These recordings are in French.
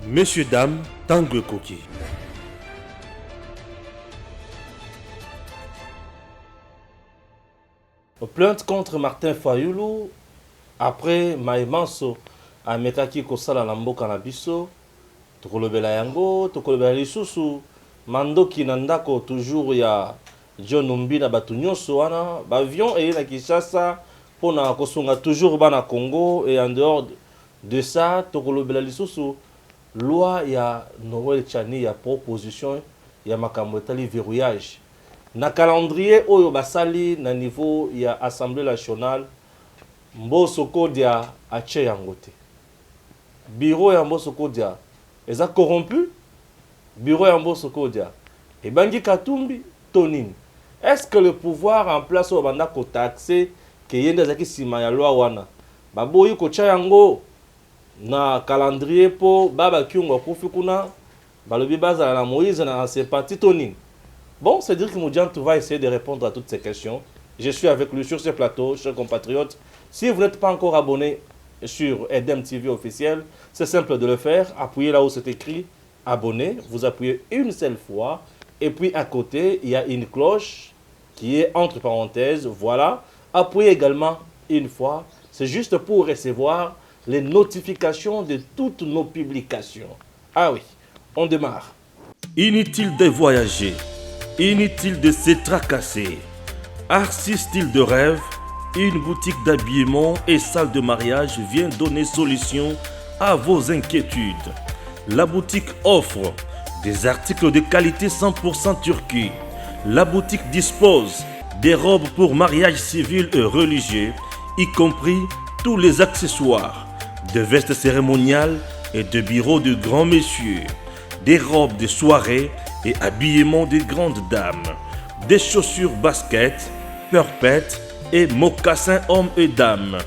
Messieurs, dames, Tangue Koki. Plainte contre Martin Fayulu après Maïmanso amekaki kosala na mboka na biso tokolobela yango tokolobela lisusu mandoki na ndako toujours ya John Numbi na bato nyonso wana bavion eye na Kinshasa mpona kosunga toujours bana Congo et en dehors de ça tokolobela lisusu loi ya Noël Tchani ya proposition ya makambo etali verrouillage na calendrier oyo basali na niveau ya Assemblée nationale Mbosso Kodia ache yango te. Bureau ya Mbosso Kodia eza corrompu. Bureau ya Mbosso Kodia ebangi katumbi tonini. Est-ce que le pouvoir en place au banda ko taxer ke yenda zaki sima ya loi wana baboyi ko cha yango na calendrier po baba kyungo kufi kuna balobi bazala na Moïse na sympathie tonini. Bon, c'est dire que Moudiantou va essayer de répondre à toutes ces questions. Je suis avec lui sur ce plateau, chers compatriotes. Si vous n'êtes pas encore abonné sur Edem TV officiel, c'est simple de le faire. Appuyez là où c'est écrit abonné. Vous appuyez une seule fois. Et puis à côté, il y a une cloche qui est entre parenthèses. Voilà. Appuyez également une fois. C'est juste pour recevoir les notifications de toutes nos publications. Ah oui, on démarre. Inutile de voyager. Inutile de se tracasser. Arcis Style de Rêve, une boutique d'habillement et salle de mariage vient donner solution à vos inquiétudes. La boutique offre des articles de qualité 100% Turquie. La boutique dispose des robes pour mariage civil et religieux, y compris tous les accessoires, de vestes cérémoniales et de bureaux de grands messieurs, des robes de soirée et habillement de grandes dames, des chaussures basket, perpètes et mocassins hommes et dames.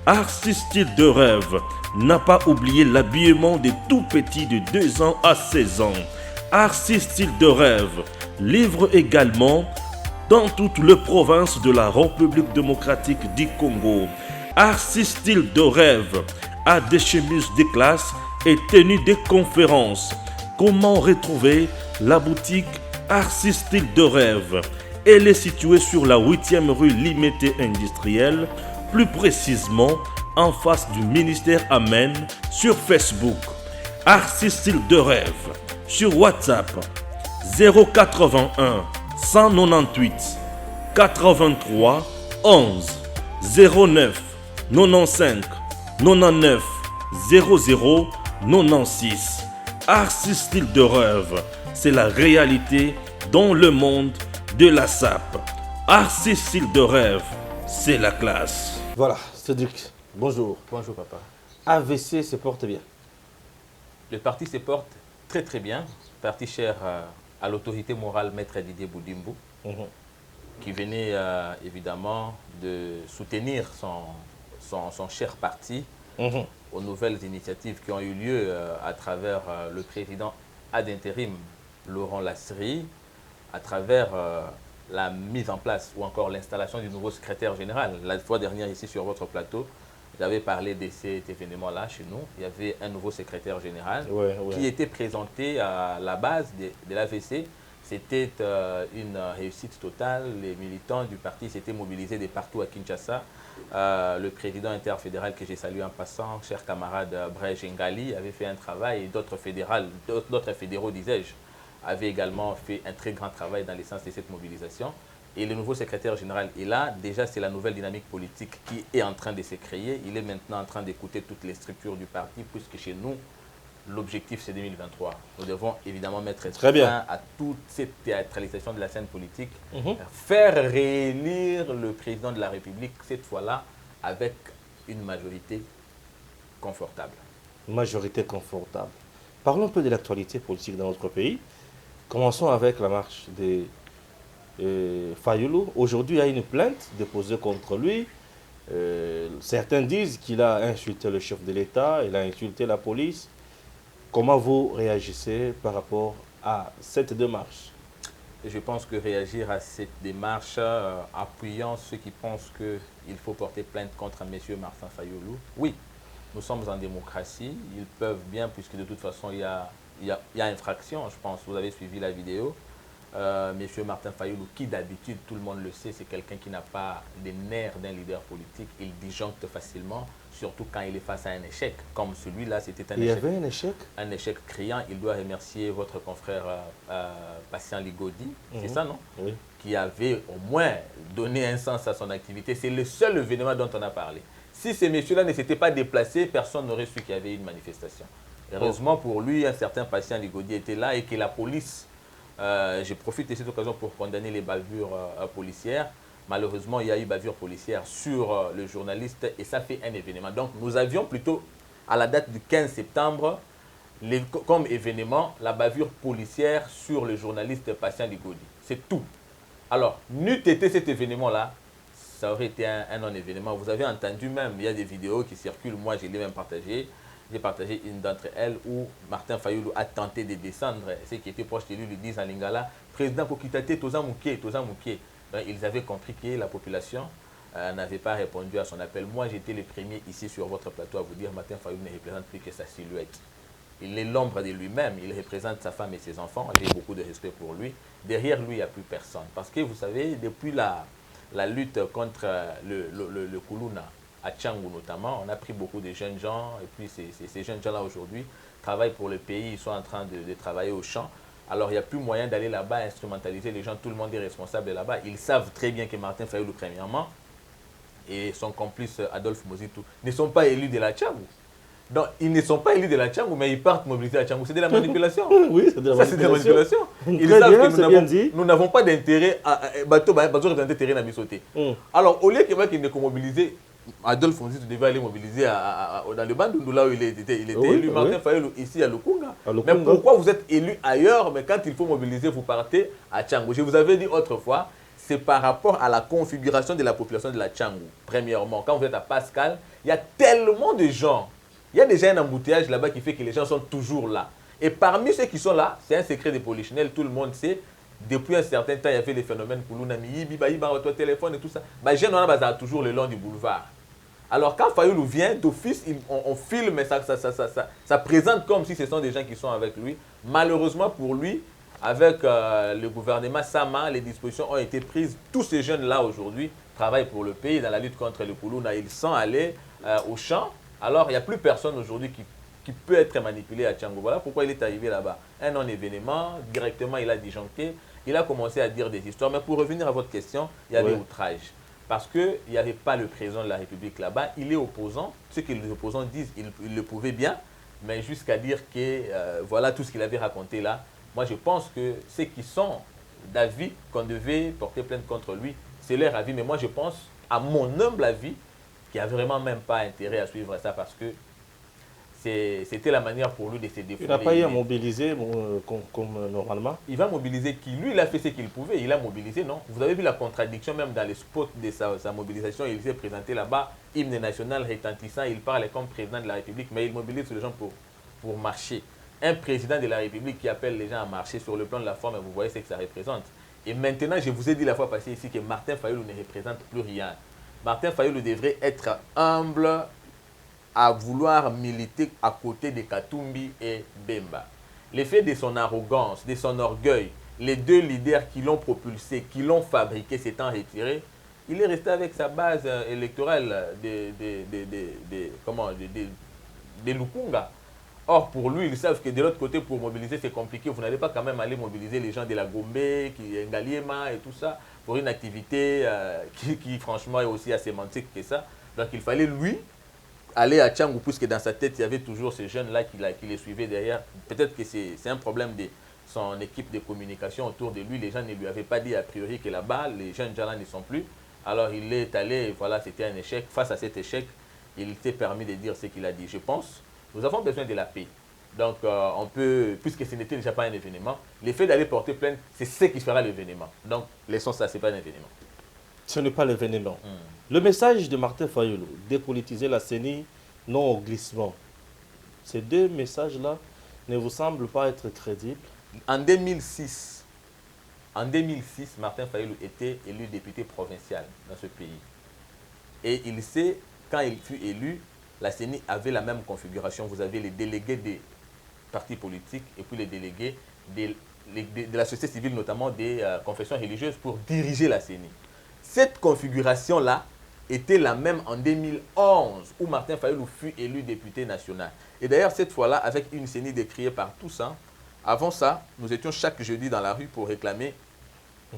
Arcis Style de Rêve n'a pas oublié l'habillement des tout petits de 2 ans à 16 ans. Arcis Style de Rêve livre également dans toutes les provinces de la République démocratique du Congo. Arcis Style de Rêve a des chemises de classe et tenues de conférences. Comment retrouver la boutique Arcis Style de Rêve? Elle est située sur la 8e rue Limité Industrielle, plus précisément en face du ministère Amen sur Facebook. Arcis Style de Rêve sur WhatsApp 081 198 83 11 09 95 99 00 96. Arcis Style de Rêve, c'est la réalité dans le monde de la SAP. Arcis Style de Rêve, c'est la classe. Voilà, Cédric, bonjour. Bonjour papa. AVC se porte bien. Le parti se porte très très bien. Parti cher à l'autorité morale Maître Didier Boudimbo, qui venait évidemment de soutenir son cher parti aux nouvelles initiatives qui ont eu lieu à travers le président ad intérim Laurent Lasserie, à travers la mise en place ou encore l'installation du nouveau secrétaire général. La fois dernière ici sur votre plateau, j'avais parlé de cet événement-là chez nous. Il y avait un nouveau secrétaire général qui était présenté à la base de l'AVC. C'était une réussite totale. Les militants du parti s'étaient mobilisés de partout à Kinshasa. Le président interfédéral que j'ai salué en passant, cher camarade Brège Ngali, avait fait un travail et d'autres fédéraux, disais-je, avaient également fait un très grand travail dans l'essence de cette mobilisation. Et le nouveau secrétaire général est là. Déjà, c'est la nouvelle dynamique politique qui est en train de se créer. Il est maintenant en train d'écouter toutes les structures du parti, puisque chez nous, l'objectif, c'est 2023. Nous devons évidemment mettre fin à toute cette théâtralisation de la scène politique, faire réélire le président de la République, cette fois-là, avec une majorité confortable. Majorité confortable. Parlons un peu de l'actualité politique dans notre pays. Commençons avec la marche de Fayulu. Aujourd'hui, il y a une plainte déposée contre lui. Certains disent qu'il a insulté le chef de l'État, il a insulté la police. Comment vous réagissez par rapport à cette démarche? Je pense que réagir à cette démarche, appuyant ceux qui pensent qu'il faut porter plainte contre M. Martin Fayulu, oui, nous sommes en démocratie, ils peuvent bien, puisque de toute façon, il y a infraction, je pense, vous avez suivi la vidéo. Monsieur Martin Fayoulou, qui d'habitude, tout le monde le sait, c'est quelqu'un qui n'a pas les nerfs d'un leader politique. Il disjoncte facilement, surtout quand il est face à un échec. Comme celui-là, c'était un échec. Il y avait un échec? Un échec criant. Il doit remercier votre confrère Patient Ligodi, c'est ça, non? Oui. Qui avait au moins donné un sens à son activité. C'est le seul événement dont on a parlé. Si ces messieurs-là ne s'étaient pas déplacés, personne n'aurait su qu'il y avait une manifestation. Heureusement pour lui, un certain Patient Ligodi était là et que la police... je profite de cette occasion pour condamner les bavures policières. Malheureusement, il y a eu bavure policière sur le journaliste et ça fait un événement. Donc, nous avions plutôt, à la date du 15 septembre, comme événement, la bavure policière sur le journaliste Patient Ligodi. C'est tout. Alors, n'eût été cet événement-là, ça aurait été un non-événement. Vous avez entendu même, il y a des vidéos qui circulent, moi je l'ai même partagé. J'ai partagé une d'entre elles où Martin Fayoulou a tenté de descendre. Ceux qui étaient proches de lui disent en lingala, président Kokitate, Toza Mouké, Toza Mouké. Donc, ils avaient compris que la population n'avait pas répondu à son appel. Moi, j'étais le premier ici sur votre plateau à vous dire Martin Fayoulou ne représente plus que sa silhouette. Il est l'ombre de lui-même, il représente sa femme et ses enfants. J'ai beaucoup de respect pour lui. Derrière lui, il n'y a plus personne. Parce que vous savez, depuis la lutte contre le Kuluna, à Tchangou notamment, on a pris beaucoup de jeunes gens, et puis ces jeunes gens-là aujourd'hui travaillent pour le pays, ils sont en train de travailler au champ. Alors il n'y a plus moyen d'aller là-bas, instrumentaliser les gens, tout le monde est responsable là-bas. Ils savent très bien que Martin Fayoulou, premièrement, et son complice Adolphe Mozitou ne sont pas élus de la Tchangou. Donc ils ne sont pas élus de la Tchangou, mais ils partent mobiliser à Tchangou. C'est de la manipulation. Oui, c'est de la manipulation. Ça, c'est de la manipulation. Ils savent que nous n'avons pas d'intérêt à représenter terrain à Missoté. Alors au lieu qu'ils ne mobilisent, Adolphe Mozitu devait aller mobiliser dans le Bandundu, là où il était élu. Martin Fayoulou ici à Lukunga. Mais pourquoi vous êtes élu ailleurs, mais quand il faut mobiliser, vous partez à Tchangou? Je vous avais dit autrefois, c'est par rapport à la configuration de la population de la Tchangou. Premièrement, quand vous êtes à Pascal, il y a tellement de gens. Il y a déjà un embouteillage là-bas qui fait que les gens sont toujours là. Et parmi ceux qui sont là, c'est un secret des polichinelles, tout le monde sait. Depuis un certain temps, il y avait les phénomènes Koulounami, ton téléphone et tout ça. Jeune, on a toujours le long du boulevard. Alors quand Fayoulou vient, d'office, on filme, mais ça présente comme si ce sont des gens qui sont avec lui. Malheureusement pour lui, avec le gouvernement Sama, les dispositions ont été prises. Tous ces jeunes-là aujourd'hui travaillent pour le pays dans la lutte contre le Koulouna. Ils sont allés au champ. Alors il n'y a plus personne aujourd'hui qui peut être manipulé à Tchangou. Voilà pourquoi il est arrivé là-bas. Un non-événement, directement il a disjoncté. Il a commencé à dire des histoires. Mais pour revenir à votre question, il y avait outrage. Parce qu'il n'y avait pas le président de la République là-bas. Il est opposant. Ce que les opposants disent, il le pouvait bien. Mais jusqu'à dire que voilà tout ce qu'il avait raconté là. Moi, je pense que ceux qui sont d'avis qu'on devait porter plainte contre lui, c'est leur avis. Mais moi, je pense, à mon humble avis, qu'il n'y a vraiment même pas intérêt à suivre ça parce que c'était la manière pour lui de se défouler. Il n'a pas eu à mobiliser comme normalement. Il va mobiliser qui? Lui, il a fait ce qu'il pouvait. Il a mobilisé, non? Vous avez vu la contradiction même dans les spots de sa mobilisation. Il s'est présenté là-bas, hymne national retentissant. Il parle comme président de la République, mais il mobilise les gens pour marcher. Un président de la République qui appelle les gens à marcher sur le plan de la forme, vous voyez ce que ça représente. Et maintenant, je vous ai dit la fois passée ici que Martin Fayoulou ne représente plus rien. Martin Fayoulou devrait être humble à vouloir militer à côté de Katumbi et Bemba. L'effet de son arrogance, de son orgueil, les deux leaders qui l'ont propulsé, qui l'ont fabriqué s'étant retirés, il est resté avec sa base électorale de Lukunga. Or, pour lui, ils savent que de l'autre côté, pour mobiliser, c'est compliqué. Vous n'allez pas quand même aller mobiliser les gens de la Gombe, Ngaliema et tout ça, pour une activité qui franchement, est aussi assez sémantique que ça. Donc, il fallait, lui, aller à Tchangou, puisque dans sa tête, il y avait toujours ces jeunes-là qui les suivaient derrière. Peut-être que c'est un problème de son équipe de communication autour de lui. Les gens ne lui avaient pas dit a priori que là-bas, les jeunes gens-là ne sont plus. Alors, il est allé, voilà, c'était un échec. Face à cet échec, il s'est permis de dire ce qu'il a dit. Je pense, nous avons besoin de la paix. Donc, on peut, puisque ce n'était déjà pas un événement, l'effet d'aller porter plainte, c'est ce qui fera l'événement. Donc, laissons ça, ce n'est pas un événement. Ce n'est pas l'événement. Le message de Martin Fayoulou, dépolitiser la CENI, non au glissement, ces deux messages-là ne vous semblent pas être crédibles? En 2006, Martin Fayoulou était élu député provincial dans ce pays. Et il sait, quand il fut élu, la CENI avait la même configuration. Vous avez les délégués des partis politiques et puis les délégués de la société civile, notamment des confessions religieuses, pour diriger la CENI. Cette configuration-là était la même en 2011, où Martin Fayulu fut élu député national. Et d'ailleurs, cette fois-là, avec une CENI décriée par tous, hein, avant ça, nous étions chaque jeudi dans la rue pour réclamer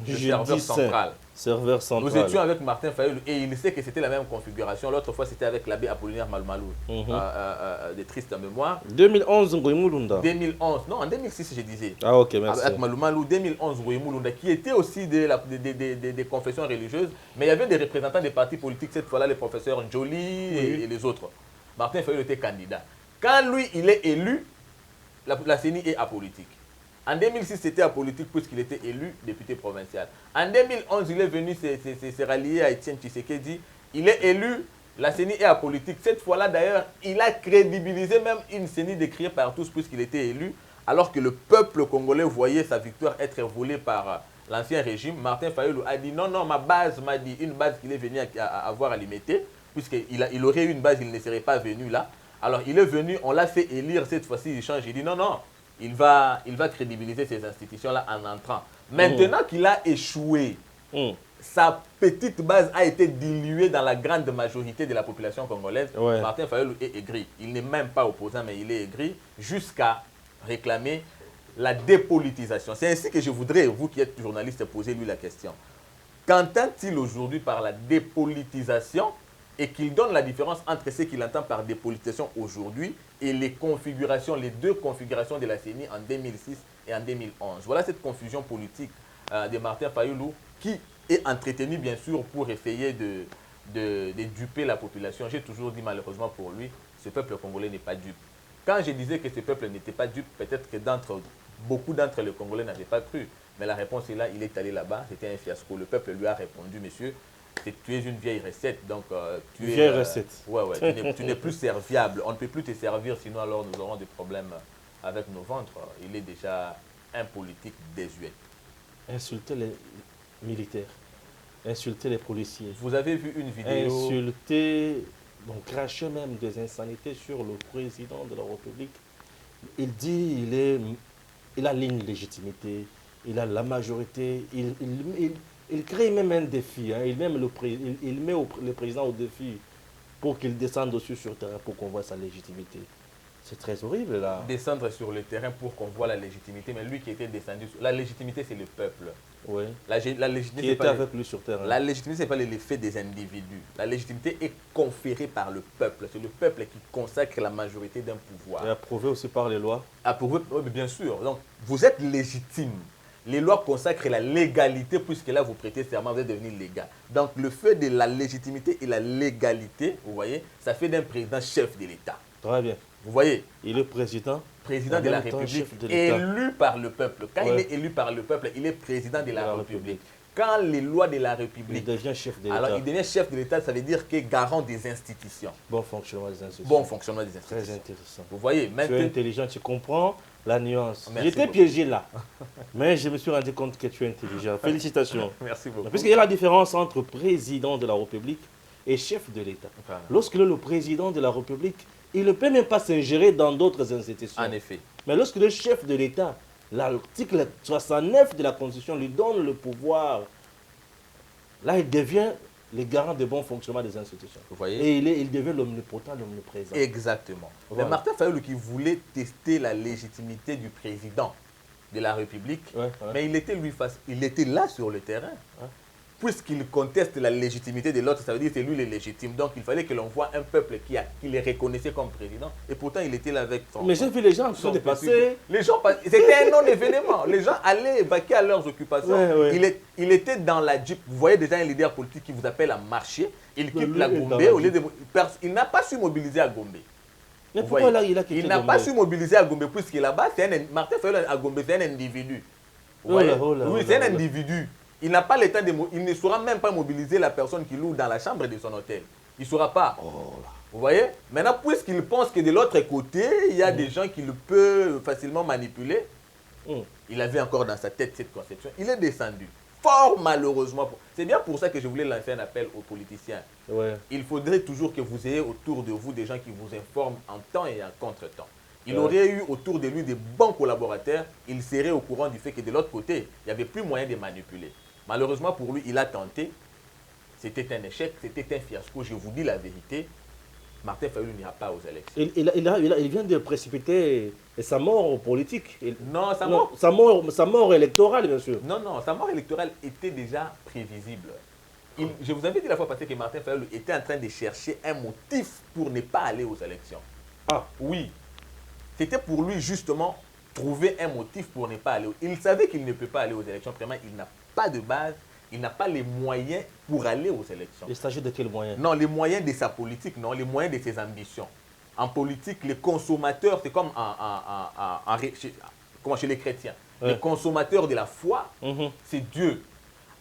le serveur central. Serveur central. Nous étions avec Martin Fayulu et il sait que c'était la même configuration. L'autre fois, c'était avec l'abbé Apollinaire Malmalou, de triste mémoire. 2011, Ngoïmoulunda. 2011, non, en 2006, je disais. Ah, ok, merci. Avec Malmalou, 2011, Ngoïmoulunda, qui était aussi des confessions religieuses, mais il y avait des représentants des partis politiques, cette fois-là, les professeurs Njoli et les autres. Martin Fayulu était candidat. Quand lui, il est élu, la CENI est apolitique. En 2006, c'était apolitique puisqu'il était élu député provincial. En 2011, il est venu se rallier à Étienne Tshisekedi. Il est élu, la CENI est apolitique. Cette fois-là, d'ailleurs, il a crédibilisé même une CENI décriée par tous puisqu'il était élu, alors que le peuple congolais voyait sa victoire être volée par l'ancien régime. Martin Fayulu a dit non, non, ma base m'a dit, une base qu'il est venu avoir à Limité, puisqu'il aurait eu une base, il ne serait pas venu là. Alors, il est venu, on l'a fait élire cette fois-ci, il change, il dit non, non. Il va crédibiliser ces institutions-là en entrant. Maintenant qu'il a échoué, sa petite base a été diluée dans la grande majorité de la population congolaise. Ouais. Martin Fayulu est aigri. Il n'est même pas opposant, mais il est aigri jusqu'à réclamer la dépolitisation. C'est ainsi que je voudrais, vous qui êtes journaliste, poser lui la question. Qu'entend-il aujourd'hui par la dépolitisation et qu'il donne la différence entre ce qu'il entend par dépolitisation aujourd'hui et les configurations, les deux configurations de la CENI en 2006 et en 2011. Voilà cette confusion politique de Martin Fayulu qui est entretenue bien sûr pour essayer de duper la population. J'ai toujours dit malheureusement pour lui, ce peuple congolais n'est pas dupe. Quand je disais que ce peuple n'était pas dupe, peut-être que beaucoup d'entre les Congolais n'avaient pas cru. Mais la réponse est là, il est allé là-bas, c'était un fiasco. Le peuple lui a répondu, monsieur, tu es une vieille recette, donc tu es... Vieille recette. Ouais, tu n'es plus serviable. On ne peut plus te servir, sinon alors nous aurons des problèmes avec nos ventres. Il est déjà un politique désuet. Insulter les militaires, insulter les policiers. Vous avez vu une vidéo... Insulter, donc cracher même des insanités sur le président de la République. Il dit il a une légitimité, il a la majorité, il crée même un défi, hein. Il met le président au défi pour qu'il descende aussi sur le terrain pour qu'on voit sa légitimité. C'est très horrible là. Descendre sur le terrain pour qu'on voit la légitimité, mais lui qui était descendu, la légitimité c'est le peuple. Oui. La légitimité, qui était avec lui sur le terrain. La légitimité c'est pas l'effet des individus. La légitimité est conférée par le peuple. C'est le peuple qui consacre la majorité d'un pouvoir. Et approuvé aussi par les lois. Approuvé, oui, bien sûr. Donc vous êtes légitime. Les lois consacrent la légalité, puisque là, vous prêtez serment, vous êtes devenu légal. Donc, le fait de la légitimité et la légalité, vous voyez, ça fait d'un président chef de l'État. Très bien. Vous voyez? Il est président de la République, élu par le peuple. Quand il est élu par le peuple, il est président de la République. Quand les lois de la République... Il devient chef de l'État. Alors, il devient chef de l'État, ça veut dire qu'il est garant des institutions. Bon fonctionnement des institutions. Bon fonctionnement des institutions. Très intéressant. Vous voyez, maintenant... Tu es intelligent, tu comprends la nuance. Merci J'étais piégé là, mais je me suis rendu compte que tu es intelligent. Félicitations. Merci beaucoup. Puisqu'il y a la différence entre président de la République et chef de l'État. Voilà. Lorsque le président de la République, il ne peut même pas s'ingérer dans d'autres institutions. En effet. Mais lorsque le chef de l'État, l'article 69 de la Constitution lui donne le pouvoir, là il devient le garant de bon fonctionnement des institutions. Vous voyez? Et il devient l'omnipotent, l'omniprésent. Exactement. Voilà. Mais Martin Fayulu qui voulait tester la légitimité du président de la République, mais il était là sur le terrain. Puisqu'il conteste la légitimité de l'autre, ça veut dire que c'est lui le légitime. Donc il fallait que l'on voit un peuple qui les reconnaissait comme président. Et pourtant il était là avec son... Mais j'ai vu les gens qui sont dépassés. C'était un non-événement. Les gens allaient vaquer à leurs occupations. Il était dans la Jeep. Vous voyez déjà un leader politique qui vous appelle à marcher. Il quitte la Gombe. Il n'a pas su mobiliser à Gombe. Mais pourquoi là il n'a pas su mobiliser à Gombe puisque là-bas, Martin Fayulu à Gombe, c'est un individu. Oui, c'est un individu. Il n'a pas le temps il ne saura même pas mobiliser la personne qui loue dans la chambre de son hôtel. Il ne saura pas. Vous voyez? Maintenant, puisqu'il pense que de l'autre côté, il y a des gens qui le peuvent facilement manipuler, il avait encore dans sa tête cette conception. Il est descendu. fort malheureusement. C'est bien pour ça que je voulais lancer un appel aux politiciens. Ouais. Il faudrait toujours que vous ayez autour de vous des gens qui vous informent en temps et en contre-temps. Il aurait eu autour de lui des bons collaborateurs, il serait au courant du fait que de l'autre côté, il n'y avait plus moyen de manipuler. Malheureusement pour lui, il a tenté. C'était un échec, c'était un fiasco, je vous dis la vérité. Martin Fayulu n'ira pas aux élections. Il vient de précipiter sa mort politique. Non, sa mort électorale, bien sûr. Non, non, sa mort électorale était déjà prévisible. Je vous avais dit la fois passée que Martin Fayulu était en train de chercher un motif pour ne pas aller aux élections. Ah, oui. C'était pour lui justement trouver un motif pour ne pas aller. Il savait qu'il ne peut pas aller aux élections. Vraiment, il n'a pas de base. Il n'a pas les moyens pour aller aux élections. Il s'agit de quels moyens? Non, les moyens de sa politique, non, les moyens de ses ambitions. En politique, les consommateurs, c'est comme chez les chrétiens. Ouais. Les consommateurs de la foi, c'est Dieu.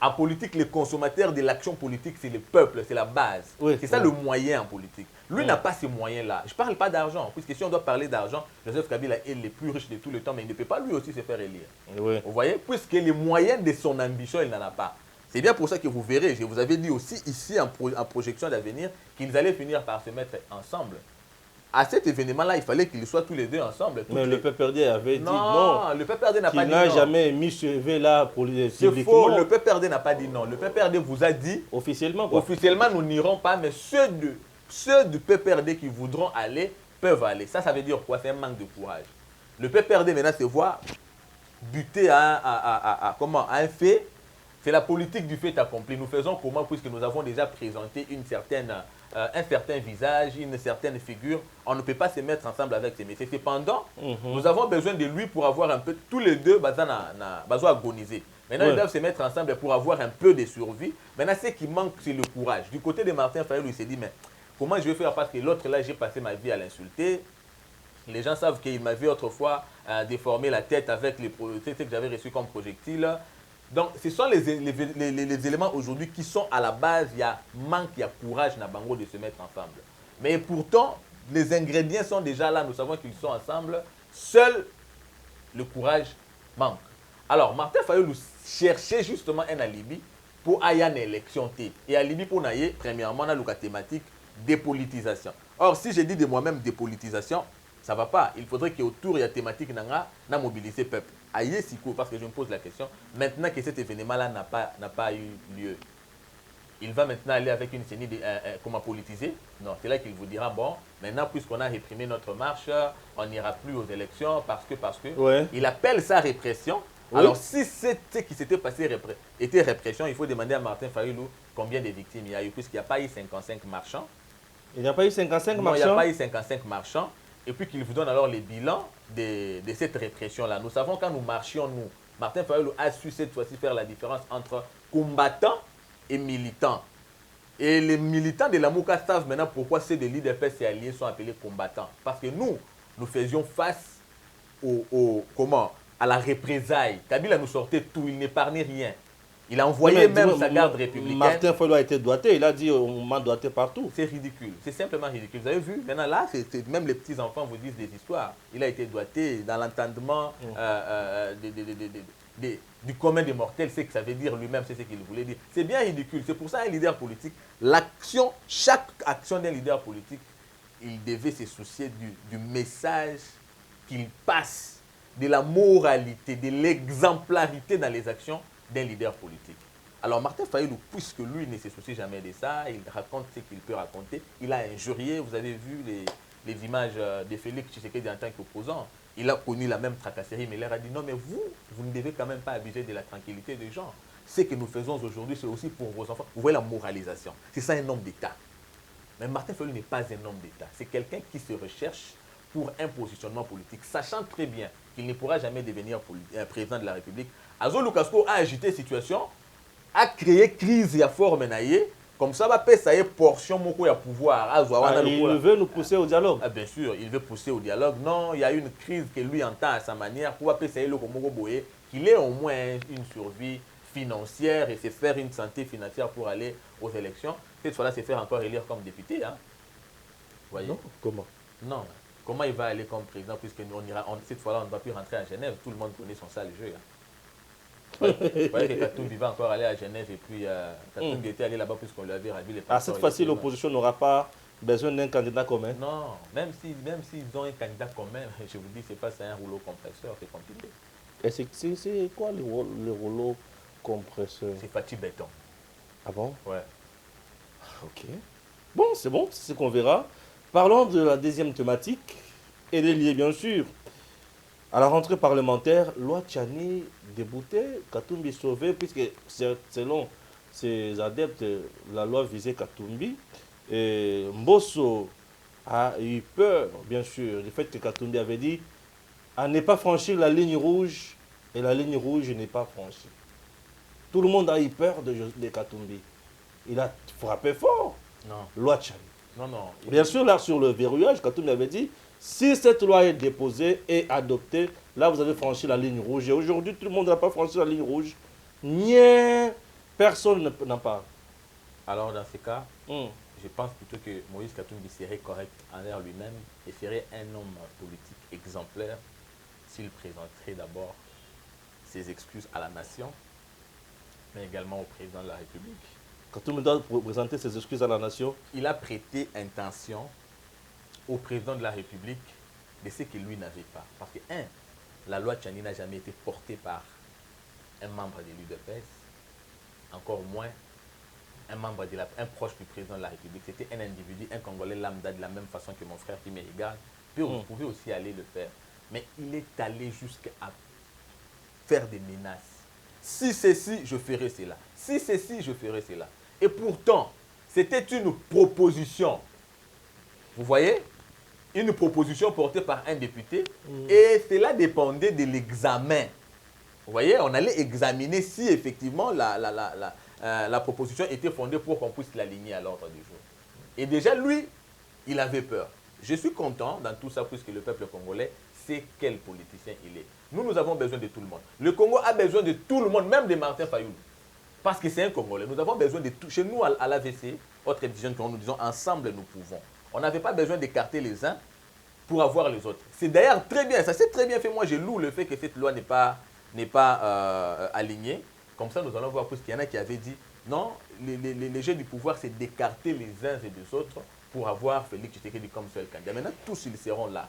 En politique, les consommateurs de l'action politique, c'est le peuple, c'est la base. Oui, c'est ça le moyen en politique. Lui n'a pas ces moyens-là. Je ne parle pas d'argent, puisque si on doit parler d'argent, Joseph Kabila est le plus riche de tout le temps, mais il ne peut pas lui aussi se faire élire. Oui. Vous voyez, puisque les moyens de son ambition, il n'en a pas. C'est bien pour ça que vous verrez, je vous avais dit aussi ici en projection d'avenir, qu'ils allaient finir par se mettre ensemble. À cet événement-là, il fallait qu'ils soient tous les deux ensemble. Mais le PPRD avait dit non. Le PPRD n'a pas dit non. Il n'a jamais mis ce V-là pour les C'est faux, le PPRD n'a pas dit non. Le PPRD vous a dit... Officiellement quoi? Officiellement, nous n'irons pas, mais ceux du PPRD qui voudront aller peuvent aller. Ça veut dire quoi? C'est un manque de courage. Le PPRD maintenant se voit buter à un fait. C'est la politique du fait accompli. Nous faisons comment puisque nous avons déjà présenté un certain visage, une certaine figure. On ne peut pas se mettre ensemble avec ces messieurs. Cependant, nous avons besoin de lui pour avoir un peu, tous les deux, besoin agoniser. Maintenant, ils doivent se mettre ensemble pour avoir un peu de survie. Maintenant, ce qui manque, c'est le courage. Du côté de Martin Fayulu, il s'est dit, mais comment je vais faire parce que l'autre, là, j'ai passé ma vie à l'insulter. Les gens savent qu'il m'avait autrefois déformé la tête avec les projectiles que j'avais reçus comme projectiles. Donc, ce sont les éléments aujourd'hui qui sont à la base. Il y a manque, il y a courage dans Bango de se mettre ensemble. Mais pourtant, les ingrédients sont déjà là. Nous savons qu'ils sont ensemble. Seul le courage manque. Alors, Martin Fayulu cherchait justement un alibi pour aller en élection. Et alibi pour naïe, premièrement, on a la thématique dépolitisation. Or, si je dis de moi-même dépolitisation, ça ne va pas. Il faudrait qu'autour de la thématique, on a mobilisé le peuple. Aïe, Siko, parce que je me pose la question, maintenant que cet événement-là n'a pas eu lieu, il va maintenant aller avec une série de comment politiser? Non, c'est là qu'il vous dira, bon, maintenant, puisqu'on a réprimé notre marche, on n'ira plus aux élections parce que ouais. Il appelle ça répression. Oui. Alors, si ce qui s'était passé était répression, il faut demander à Martin Fayulu combien de victimes il y a eu, puisqu'il n'y a pas eu 55 marchands. Il n'y a pas eu 55 marchands? Non, il n'y a pas eu 55 marchands. Et puis qu'il vous donne alors les bilans de cette répression-là. Nous savons quand nous marchions, Martin Fayulu a su cette fois-ci faire la différence entre combattants et militants. Et les militants de la Mouka savent maintenant pourquoi ceux de l'IDPS et alliés sont appelés combattants. Parce que nous faisions face à la représailles. Kabila nous sortait tout, il n'épargnait rien. Il a envoyé même sa garde républicaine. Martin Fayulu a été doigté, il a dit on m'a doigté partout. C'est ridicule, c'est simplement ridicule. Vous avez vu, maintenant là, même les petits-enfants vous disent des histoires. Il a été doigté dans l'entendement du commun des mortels, c'est ce que ça veut dire lui-même, c'est ce qu'il voulait dire. C'est bien ridicule, c'est pour ça un leader politique, chaque action d'un leader politique, il devait se soucier du message qu'il passe, de la moralité, de l'exemplarité dans les actions d'un leader politique. Alors Martin Fayulu, puisque lui ne se soucie jamais de ça, il raconte ce qu'il peut raconter. Il a injurié, vous avez vu les images de Félix Tshisekedi en tant qu'opposant. Il a connu la même tracasserie, mais il leur a dit non, mais vous ne devez quand même pas abuser de la tranquillité des gens. Ce que nous faisons aujourd'hui, c'est aussi pour vos enfants. Vous voyez la moralisation. C'est ça un homme d'État. Mais Martin Fayulu n'est pas un homme d'État. C'est quelqu'un qui se recherche pour un positionnement politique, sachant très bien qu'il ne pourra jamais devenir président de la République. Azo Lukasko a agité la situation, a créé crise et a formé naïe, comme ça va payer sa portion moko ya pouvoir. Il veut nous pousser au dialogue. Ah, bien sûr, il veut pousser au dialogue. Non, il y a une crise que lui entend à sa manière pour payer sa qu'il ait au moins une survie financière et se faire une santé financière pour aller aux élections. Cette fois-là, se faire encore élire comme député. Hein. Voyez? Non, comment? Non. Comment il va aller comme président puisque cette fois-là, on ne va plus rentrer à Genève. Tout le monde connaît son sale jeu. Hein. voyez que Katumbi va encore aller à Genève et puis Katumbi était allé là-bas puisqu'on lui avait réduit les À passeports. cette fois-ci, l'opposition n'aura pas besoin d'un candidat commun. Non, même s'ils ont un candidat commun, je vous dis, c'est pas ça un rouleau compresseur, c'est compliqué. Et c'est quoi le rouleau compresseur? C'est Fatih Béton. Ah bon? Ouais. Ok. Bon, c'est ce qu'on verra. Parlons de la deuxième thématique. Elle est liée, bien sûr, à la rentrée parlementaire. Loi Tchani déboutée, Katumbi sauvé, puisque selon ses adeptes, la loi visait Katumbi. Et Mbosso a eu peur, bien sûr, du fait que Katumbi avait dit à ne pas franchir la ligne rouge, et la ligne rouge n'est pas franchie. Tout le monde a eu peur de Katumbi. Il a frappé fort. Non. Loi Tchani. Non, non. Bien sûr, là, sur le verrouillage, Katumbi avait dit, si cette loi est déposée et adoptée, là, vous avez franchi la ligne rouge. Et aujourd'hui, tout le monde n'a pas franchi la ligne rouge. Rien, personne n'en parle. Alors, dans ce cas, je pense plutôt que Moïse Katumbi serait correct envers lui-même et serait un homme politique exemplaire s'il présenterait d'abord ses excuses à la nation, mais également au président de la République. Katumbi doit présenter ses excuses à la nation. Il a prêté intention au président de la République de ce qu'il lui n'avait pas. Parce que, la loi Tchani n'a jamais été portée par un membre de l'UDPS, encore moins un proche du président de la République. C'était un individu, un Congolais lambda, de la même façon que mon frère qui me regarde. Puis vous pouvez aussi aller le faire. Mais il est allé jusqu'à faire des menaces. Si c'est ci, je ferai cela. Si c'est ci, je ferai cela. Et pourtant, c'était une proposition. Vous voyez? Une proposition portée par un député. Et cela dépendait de l'examen. Vous voyez, on allait examiner si effectivement la proposition était fondée pour qu'on puisse l'aligner à l'ordre du jour. Et déjà, lui, il avait peur. Je suis content dans tout ça puisque le peuple congolais sait quel politicien il est. Nous avons besoin de tout le monde. Le Congo a besoin de tout le monde, même de Martin Fayoulou. Parce que c'est un Congolais. Nous avons besoin de tout. Chez nous, à l'AVC, autre vision que nous disons, ensemble nous pouvons. On n'avait pas besoin d'écarter les uns pour avoir les autres. C'est d'ailleurs très bien, ça s'est très bien fait. Moi, je loue le fait que cette loi n'est pas alignée. Comme ça, nous allons voir, parce qu'il y en a qui avaient dit, non, les jeux du pouvoir, c'est d'écarter les uns et des autres pour avoir Félix Tshisekedi comme seul candidat. Maintenant, tous ils seront là.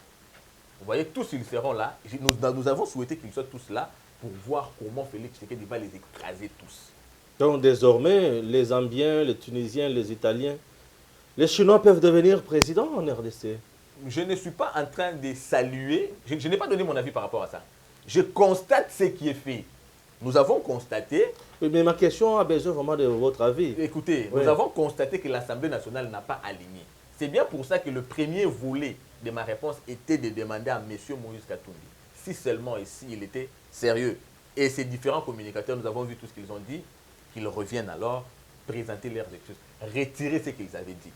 Vous voyez, tous ils seront là. Nous avons souhaité qu'ils soient tous là pour voir comment Félix Tshisekedi va les écraser tous. Donc désormais, les Zambiens, les Tunisiens, les Italiens, les Chinois peuvent devenir présidents en RDC. Je ne suis pas en train de saluer, je n'ai pas donné mon avis par rapport à ça. Je constate ce qui est fait. Nous avons constaté... Oui, mais ma question a besoin vraiment de votre avis. Écoutez, nous avons constaté que l'Assemblée nationale n'a pas aligné. C'est bien pour ça que le premier volet de ma réponse était de demander à M. Moïse Katumbi, si seulement ici il était sérieux. Et ces différents communicateurs, nous avons vu tout ce qu'ils ont dit, qu'ils reviennent alors présenter leurs excuses, retirer ce qu'ils avaient dit.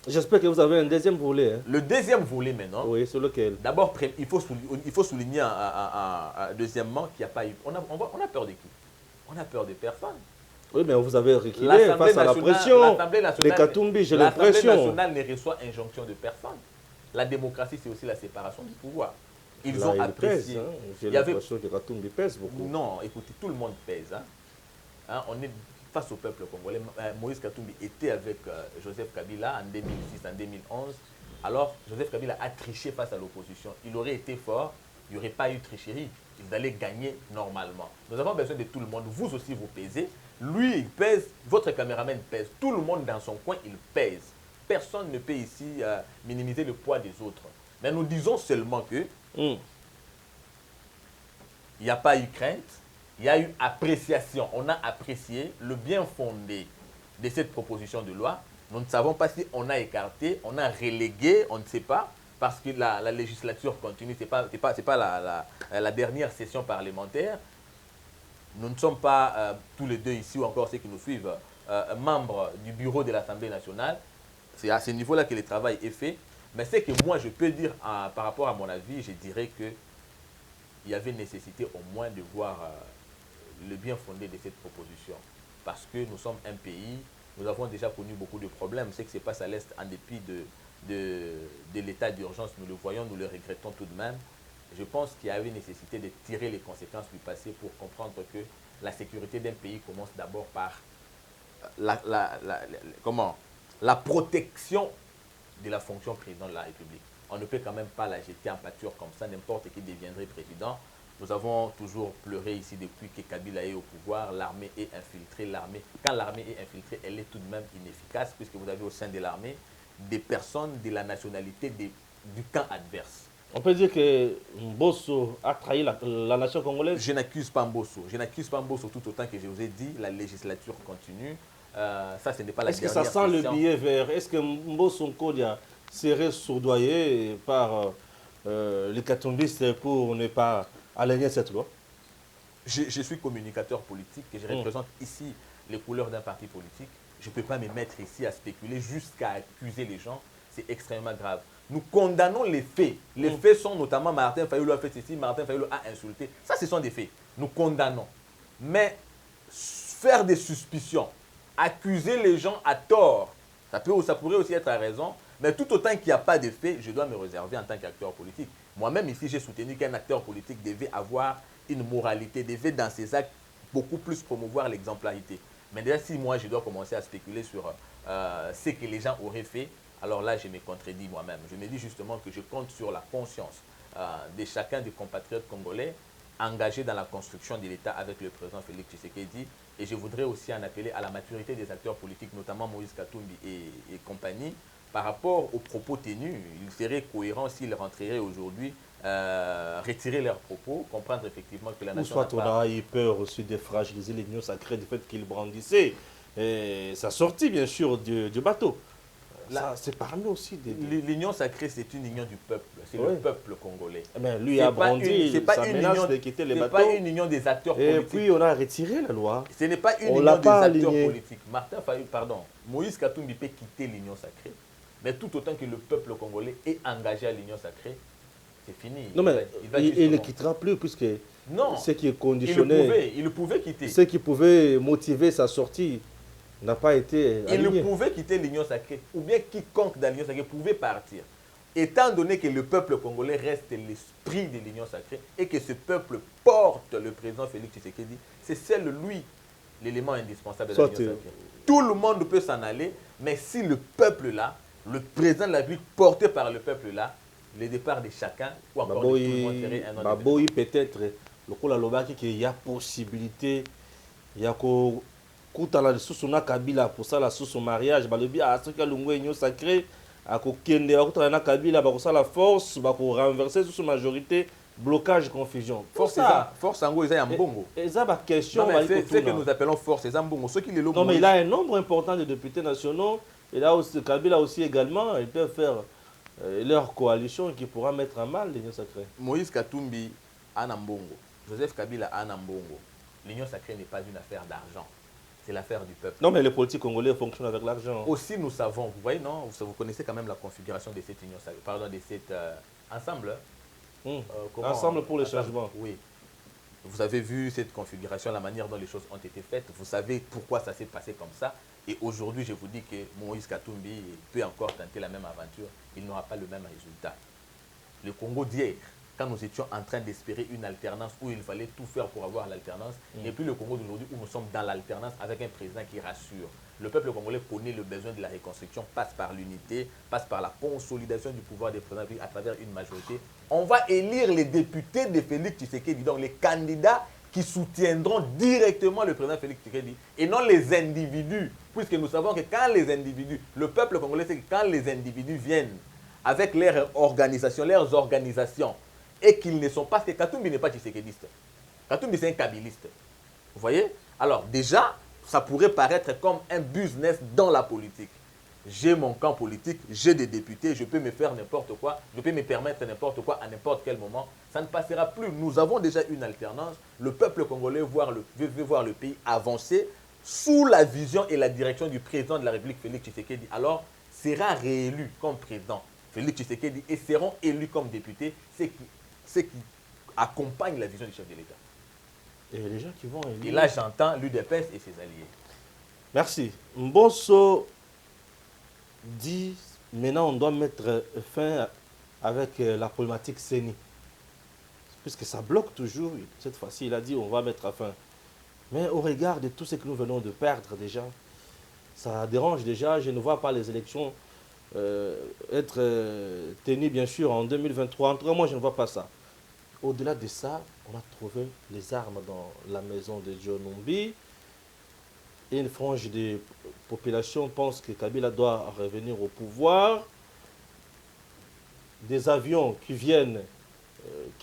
J'espère que vous avez un deuxième volet. Hein. Le deuxième volet maintenant. Oui, c'est lequel? D'abord, il faut souligner deuxièmement qu'il n'y a pas eu... On a peur de qui? On a peur de personne. Oui, mais vous avez reculé face à la pression. Les Katumbi, j'ai l'impression. L'Assemblée nationale ne reçoit injonction de personne. La démocratie, c'est aussi la séparation du pouvoir. Ils ont apprécié. Pèse, hein. J'ai l'impression que Katumbi pèse beaucoup. Non, écoutez, tout le monde pèse. Hein, on est face au peuple congolais. Moïse Katumbi était avec Joseph Kabila en 2006, en 2011. Alors, Joseph Kabila a triché face à l'opposition. Il aurait été fort, il n'y aurait pas eu de tricherie. Ils allaient gagner normalement. Nous avons besoin de tout le monde. Vous aussi, vous pèsez. Lui, il pèse. Votre caméraman pèse. Tout le monde dans son coin, il pèse. Personne ne peut ici minimiser le poids des autres. Mais nous disons seulement que il n'y a pas eu crainte. Il y a eu appréciation. On a apprécié le bien fondé de cette proposition de loi. Nous ne savons pas si on a écarté, on a relégué, on ne sait pas, parce que la législature continue. Ce n'est pas la dernière session parlementaire. Nous ne sommes pas tous les deux ici, ou encore ceux qui nous suivent, membres du bureau de l'Assemblée nationale. C'est à ce niveau-là que le travail est fait. Mais ce que moi, je peux dire par rapport à mon avis, je dirais qu'il y avait nécessité au moins de voir le bien fondé de cette proposition. Parce que nous sommes un pays, nous avons déjà connu beaucoup de problèmes. Ce qui se passe à l'Est, en dépit de l'état d'urgence, nous le voyons, nous le regrettons tout de même. Je pense qu'il y avait nécessité de tirer les conséquences du passé pour comprendre que la sécurité d'un pays commence d'abord par la protection de la fonction président de la République. On ne peut quand même pas la jeter en pâture comme ça, n'importe qui deviendrait président. Nous avons toujours pleuré ici depuis que Kabila est au pouvoir, l'armée est infiltrée. Quand l'armée est infiltrée, elle est tout de même inefficace, puisque vous avez au sein de l'armée des personnes de la nationalité du camp adverse. On peut dire que Mbosso a trahi la nation congolaise. Je n'accuse pas Mbosso. Je n'accuse pas Mbosso tout autant que je vous ai dit, la législature continue. Ça, ce n'est pas la dernière question. Est-ce que ça sent le billet vert? Est-ce que Mbosso Nkodia serait soudoyé par les catombistes pour ne pas aligner cette loi? Je suis communicateur politique et je représente ici les couleurs d'un parti politique. Je ne peux pas me mettre ici à spéculer jusqu'à accuser les gens. C'est extrêmement grave. Nous condamnons les faits. Les faits sont notamment Martin Fayulu a fait ceci, Martin Fayulu a insulté. Ça, ce sont des faits. Nous condamnons. Mais faire des suspicions, accuser les gens à tort, ça pourrait aussi être à raison. Mais tout autant qu'il n'y a pas de faits, je dois me réserver en tant qu'acteur politique. Moi-même, ici, j'ai soutenu qu'un acteur politique devait avoir une moralité, devait dans ses actes beaucoup plus promouvoir l'exemplarité. Mais déjà, si moi, je dois commencer à spéculer sur ce que les gens auraient fait, alors là, je me contredis moi-même. Je me dis justement que je compte sur la conscience de chacun des compatriotes congolais engagés dans la construction de l'État avec le président Félix Tshisekedi. Et je voudrais aussi en appeler à la maturité des acteurs politiques, notamment Moïse Katumbi et compagnie, par rapport aux propos tenus. Il serait cohérent s'ils rentreraient aujourd'hui, retirer leurs propos, comprendre effectivement que la nation... Ou soit on a eu peur aussi de fragiliser l'union sacrée du fait qu'ils brandissaient sa sortie, bien sûr, du bateau. C'est parmi aussi des... L'union sacrée, c'est une union du peuple. C'est le peuple congolais. Mais lui a brandi sa menace de quitter les bateaux. Ce n'est pas une union des acteurs politiques. Et puis on a retiré la loi. Ce n'est pas une union des acteurs politiques. Moïse Katumbi peut quitter l'union sacrée, mais tout autant que le peuple congolais est engagé à l'union sacrée, c'est fini. Non, mais il ne quittera plus, puisque ce qui est conditionné... Il pouvait quitter. Ce qui pouvait motiver sa sortie n'a pas été aligné. Il pouvait quitter l'union sacrée, ou bien quiconque dans l'union sacrée pouvait partir. Étant donné que le peuple congolais reste l'esprit de l'union sacrée et que ce peuple porte le président Félix Tshisekedi, c'est seul lui l'élément indispensable de l'union sacrée. Tout le monde peut s'en aller, mais si le peuple là, le président de la République porté par le peuple là, le départ de chacun, ou encore de tout le monde serait un autre. Baboui peut-être, le coup la lobaki qu'il y a possibilité, il y a kutala sous na Kabila pour ça la sous son mariage balobi a ce que l'ungwe union sacré a ko kende ba kutala na Kabila ba ko ça la force ba ko renverser sous majorité blocage confusion force ango eza ya mbongo eza ba question ba ce que nous appelons force eza mbongo ceux qui les non mais il a un nombre important de députés nationaux et là aussi Kabila aussi également ils peuvent faire leur coalition qui pourra mettre à mal l'union sacrée. Moïse Katumbi a mbongo, Joseph Kabila a mbongo. L'union sacrée n'est pas une affaire d'argent. C'est l'affaire du peuple. Non, mais les politiques congolais fonctionnent avec l'argent. Aussi, nous savons, vous voyez, non, vous connaissez quand même la configuration de cette union, pardon, de cet ensemble. Ensemble pour le changement. Oui. Vous avez vu cette configuration, la manière dont les choses ont été faites. Vous savez pourquoi ça s'est passé comme ça. Et aujourd'hui, je vous dis que Moïse Katumbi peut encore tenter la même aventure. Il n'aura pas le même résultat. Le Congo d'hier, quand nous étions en train d'espérer une alternance où il fallait tout faire pour avoir l'alternance, et puis le Congo d'aujourd'hui où nous sommes dans l'alternance avec un président qui rassure. Le peuple congolais connaît le besoin de la reconstruction, passe par l'unité, passe par la consolidation du pouvoir des présidents à travers une majorité. On va élire les députés de Félix Tshisekedi, donc les candidats qui soutiendront directement le président Félix Tshisekedi et non les individus, puisque nous savons que quand les individus, le peuple congolais sait que quand les individus viennent avec leurs organisations, et qu'ils ne sont pas... Parce que Katumbi n'est pas tshisekediste. Katumbi, c'est un kabiliste. Vous voyez? Alors, déjà, ça pourrait paraître comme un business dans la politique. J'ai mon camp politique, j'ai des députés, je peux me faire n'importe quoi, je peux me permettre n'importe quoi à n'importe quel moment. Ça ne passera plus. Nous avons déjà une alternance. Le peuple congolais veut voir le pays avancer sous la vision et la direction du président de la République, Félix Tshisekedi. Alors, sera réélu comme président, Félix Tshisekedi, et seront élus comme députés, ceux qui accompagnent la vision du chef de l'État. Et les gens qui vont élire... Et là, j'entends l'UDPS et ses alliés. Merci. Mbosso dit, maintenant, on doit mettre fin avec la problématique CENI. Puisque ça bloque toujours. Cette fois-ci, il a dit, on va mettre fin. Mais au regard de tout ce que nous venons de perdre déjà, ça dérange déjà. Je ne vois pas les élections être tenues, bien sûr, en 2023. En tout cas, moi, je ne vois pas ça. Au-delà de ça, on a trouvé les armes dans la maison de John Numbi. Et une frange de population pense que Kabila doit revenir au pouvoir. Des avions qui viennent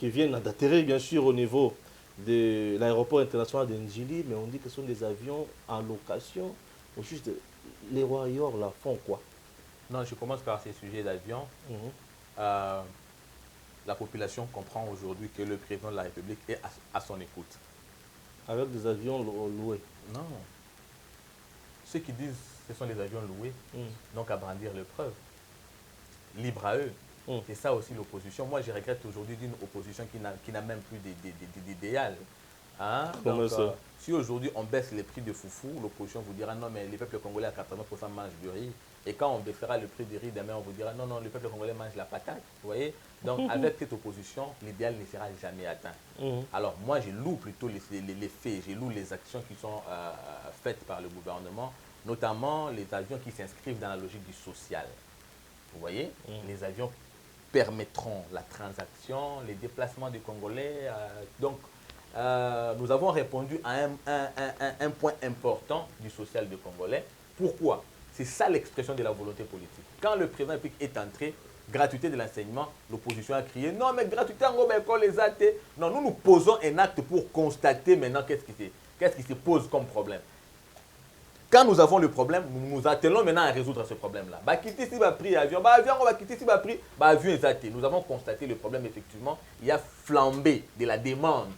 d'atterrir, bien sûr, au niveau de l'aéroport international de Njili, mais on dit que ce sont des avions en location. Ou juste, les warriors la font quoi? Non, je commence par ces sujets d'avion. Mhm. La population comprend aujourd'hui que le président de la République est à son écoute. Avec des avions loués. Non. Ceux qui disent que ce sont des avions loués n'ont qu'à brandir les preuves. Libre à eux. C'est ça aussi l'opposition. Moi, je regrette aujourd'hui d'une opposition qui n'a même plus d'idéal. Hein? Donc, si aujourd'hui on baisse les prix de foufou, l'opposition vous dira non, mais les peuples congolais à 80% mangent du riz. Et quand on baissera le prix du riz, demain on vous dira non, non, le peuple congolais mange la patate. Vous voyez? Donc, avec cette opposition, l'idéal ne sera jamais atteint. Alors, moi, je loue plutôt les faits, je loue les actions qui sont faites par le gouvernement, notamment les avions qui s'inscrivent dans la logique du social. Vous voyez? Les avions permettront la transaction, les déplacements des Congolais. Donc, nous avons répondu à un point important du social des Congolais. Pourquoi? C'est ça l'expression de la volonté politique. Quand le président est entré, gratuité de l'enseignement, l'opposition a crié non, mais gratuité en école, les athées. Non, nous posons un acte pour constater maintenant qu'est-ce qui se pose comme problème. Quand nous avons le problème, nous nous attelons maintenant à résoudre ce problème-là. Bah, quitter si va prix avion, bah avion, on va quitter si va prix, bah avion est athée. Nous avons constaté le problème, effectivement. Il y a flambé de la demande,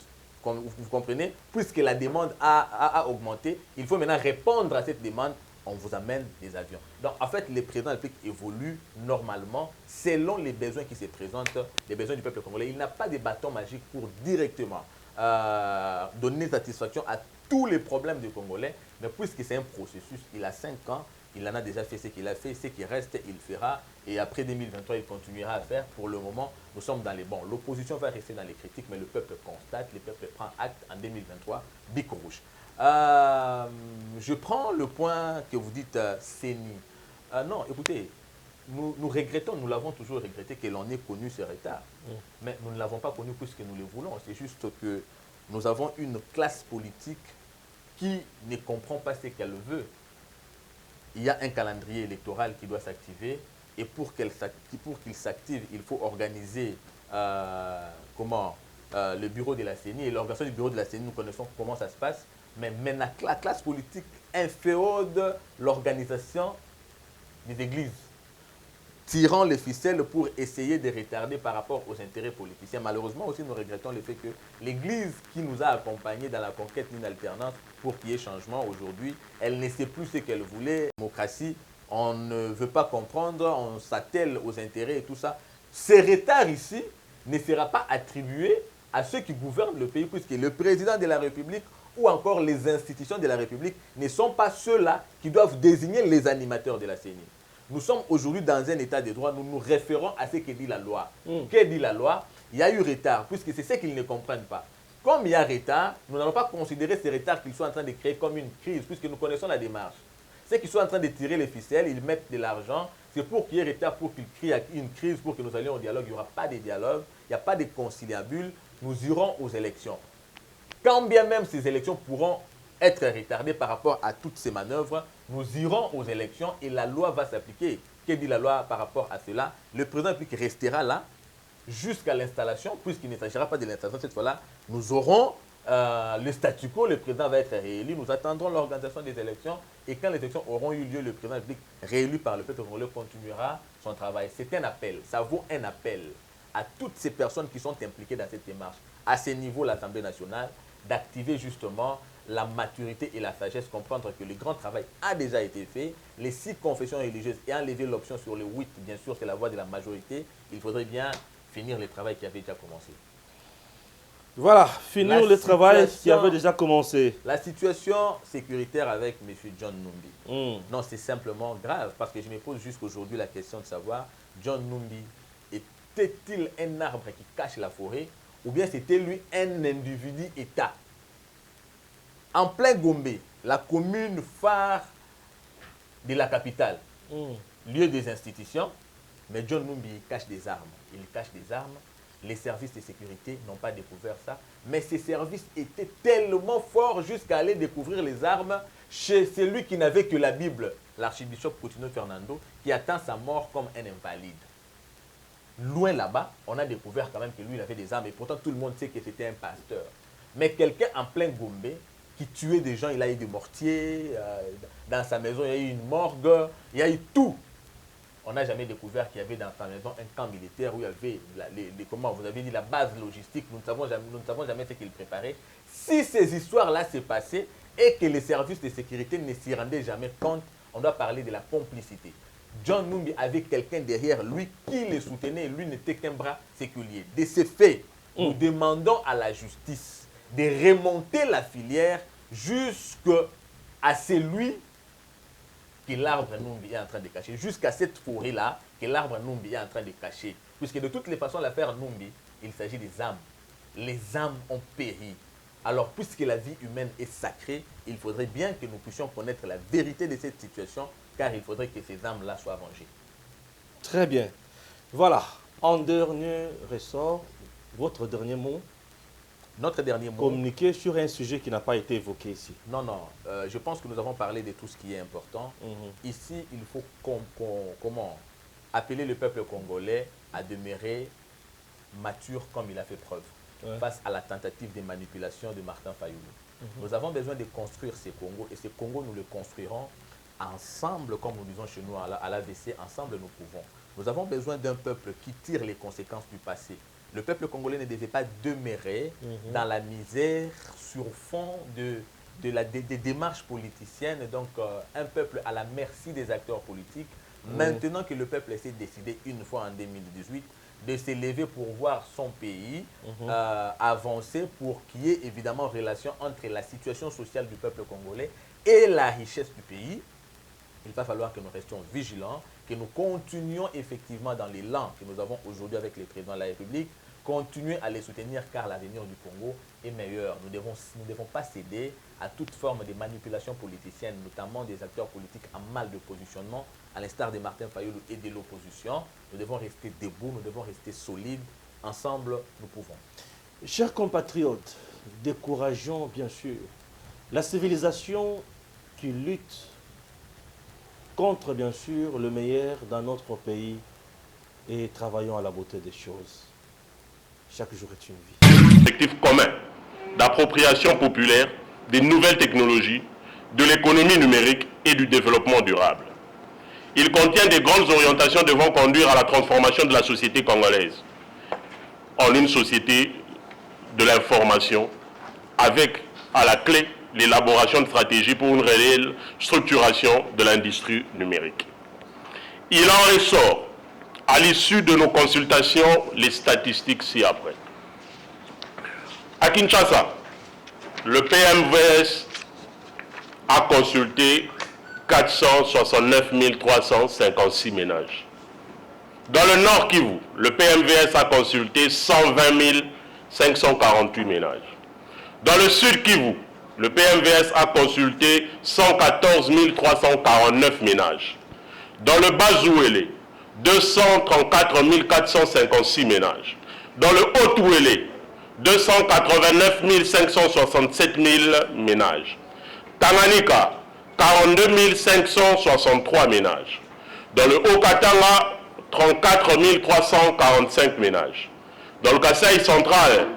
vous comprenez? Puisque la demande a augmenté, il faut maintenant répondre à cette demande. On vous amène des avions. Donc, en fait, les présidents de la République évoluent normalement selon les besoins qui se présentent, les besoins du peuple congolais. Il n'a pas de bâton magique pour directement donner satisfaction à tous les problèmes des Congolais. Mais puisque c'est un processus, il a 5 ans, il en a déjà fait ce qu'il a fait, ce qui reste, il fera. Et après 2023, il continuera à faire. Pour le moment, nous sommes dans les bons. L'opposition va rester dans les critiques, mais le peuple constate, le peuple prend acte en 2023, bic rouge. Je prends le point que vous dites, CENI. Non, écoutez, nous regrettons, nous l'avons toujours regretté que l'on ait connu ce retard. Mais nous ne l'avons pas connu puisque nous le voulons. C'est juste que nous avons une classe politique qui ne comprend pas ce qu'elle veut. Il y a un calendrier électoral qui doit s'activer et pour qu'il s'active, il faut organiser le bureau de la CENI. Et l'organisation du bureau de la CENI, nous connaissons comment ça se passe. Mais maintenant, la classe politique inféode l'organisation des églises, tirant les ficelles pour essayer de retarder par rapport aux intérêts politiciens. Malheureusement aussi, nous regrettons le fait que l'Église qui nous a accompagnés dans la conquête d'une alternance pour qu'il y ait changement aujourd'hui, elle ne sait plus ce qu'elle voulait. La démocratie, on ne veut pas comprendre, on s'attelle aux intérêts et tout ça. Ce retard ici ne sera pas attribué à ceux qui gouvernent le pays, puisque le président de la République ou encore les institutions de la République ne sont pas ceux-là qui doivent désigner les animateurs de la CENI. Nous sommes aujourd'hui dans un état de droit, nous nous référons à ce que dit la loi. Que dit la loi? Il y a eu retard, puisque c'est ce qu'ils ne comprennent pas. Comme il y a retard, nous n'allons pas considérer ces retards qu'ils sont en train de créer comme une crise, puisque nous connaissons la démarche. Ceux qui sont en train de tirer les ficelles, ils mettent de l'argent, c'est pour qu'il y ait retard, pour qu'ils créent une crise, pour que nous allions au dialogue. Il n'y aura pas de dialogue, il n'y a pas de conciliabule, nous irons aux élections. Quand bien même ces élections pourront être retardées par rapport à toutes ces manœuvres, nous irons aux élections et la loi va s'appliquer. Que dit la loi par rapport à cela? Le président restera là jusqu'à l'installation, puisqu'il ne s'agira pas de l'installation cette fois-là. Nous aurons le statu quo, le président va être réélu, nous attendrons l'organisation des élections et quand les élections auront eu lieu, le président réélu par le peuple congolais continuera son travail. C'est un appel, ça vaut un appel à toutes ces personnes qui sont impliquées dans cette démarche. À ce niveau, l'Assemblée nationale, d'activer justement la maturité et la sagesse, comprendre que le grand travail a déjà été fait. Les 6 confessions religieuses et enlever l'option sur les 8, bien sûr, c'est la voie de la majorité. Il faudrait bien finir le travail qui avait déjà commencé. Voilà, finir le travail qui avait déjà commencé. La situation sécuritaire avec M. John Numbi. Non, c'est simplement grave parce que je me pose jusqu'aujourd'hui la question de savoir, John Numbi, était-il un arbre qui cache la forêt ou bien c'était lui un individu État? en plein Gombe, la commune phare de la capitale, lieu des institutions, mais John Numbi cache des armes. Il cache des armes. Les services de sécurité n'ont pas découvert ça, mais ces services étaient tellement forts jusqu'à aller découvrir les armes chez celui qui n'avait que la Bible, l'archibishop Coutinho Fernando, qui atteint sa mort comme un invalide. Loin là-bas, on a découvert quand même que lui, il avait des armes, et pourtant tout le monde sait que c'était un pasteur. Mais quelqu'un en plein Gombe, qui tuait des gens, il a eu des mortiers, dans sa maison, il y a eu une morgue, il y a eu tout. On n'a jamais découvert qu'il y avait dans sa maison un camp militaire où il y avait, comment vous avez dit, la base logistique. Nous ne savons jamais ce qu'il préparait. Si ces histoires-là s'est passées et que les services de sécurité ne s'y rendaient jamais compte, on doit parler de la complicité. John Numbi avait quelqu'un derrière lui qui le soutenait. Lui n'était qu'un bras séculier. De ce fait, nous demandons à la justice de remonter la filière jusqu'à celui que l'arbre Numbi est en train de cacher, jusqu'à cette forêt-là que l'arbre Numbi est en train de cacher. Puisque de toutes les façons, l'affaire Numbi, il s'agit des âmes. Les âmes ont péri. Alors, puisque la vie humaine est sacrée, il faudrait bien que nous puissions connaître la vérité de cette situation, car il faudrait que ces âmes-là soient vengées. Très bien. Voilà. En dernier ressort, votre dernier mot. Notre dernier mot. Communiquer sur un sujet qui n'a pas été évoqué ici. Non, non. Je pense que nous avons parlé de tout ce qui est important. Ici, il faut comment appeler le peuple congolais à demeurer mature comme il a fait preuve face à la tentative de manipulation de Martin Fayulu. Nous avons besoin de construire ces Congos et ces Congos, nous les construirons ensemble, comme nous disons chez nous à l'AVC, ensemble nous pouvons. Nous avons besoin d'un peuple qui tire les conséquences du passé. Le peuple congolais ne devait pas demeurer dans la misère sur fond des démarches politiciennes, donc un peuple à la merci des acteurs politiques. Maintenant que le peuple s'est décidé une fois en 2018 de s'élever pour voir son pays avancer, pour qu'il y ait évidemment relation entre la situation sociale du peuple congolais et la richesse du pays, il va falloir que nous restions vigilants, que nous continuions effectivement dans l'élan que nous avons aujourd'hui avec le président de la République, continuer à les soutenir car l'avenir du Congo est meilleur. Nous ne devons pas céder à toute forme de manipulation politicienne, notamment des acteurs politiques en mal de positionnement, à l'instar de Martin Fayulu et de l'opposition. Nous devons rester debout, nous devons rester solides. Ensemble, nous pouvons. Chers compatriotes, décourageons bien sûr la civilisation qui lutte contre bien sûr le meilleur dans notre pays et travaillons à la beauté des choses. Chaque jour est une vie. Objectif commun d'appropriation populaire des nouvelles technologies, de l'économie numérique et du développement durable. Il contient des grandes orientations devant conduire à la transformation de la société congolaise en une société de l'information avec à la clé l'élaboration de stratégies pour une réelle structuration de l'industrie numérique. Il en ressort à l'issue de nos consultations les statistiques ci-après. À Kinshasa, le PMVS a consulté 469 356 ménages. Dans le Nord Kivu, le PMVS a consulté 120 548 ménages. Dans le Sud Kivu, le PMVS a consulté 114 349 ménages. Dans le Bas-Ouélé, 234 456 ménages. Dans le Haut-Ouélé, 289 567 ménages. Tanganyika, 42 563 ménages. Dans le Haut-Katanga, 34 345 ménages. Dans le Kasaï central,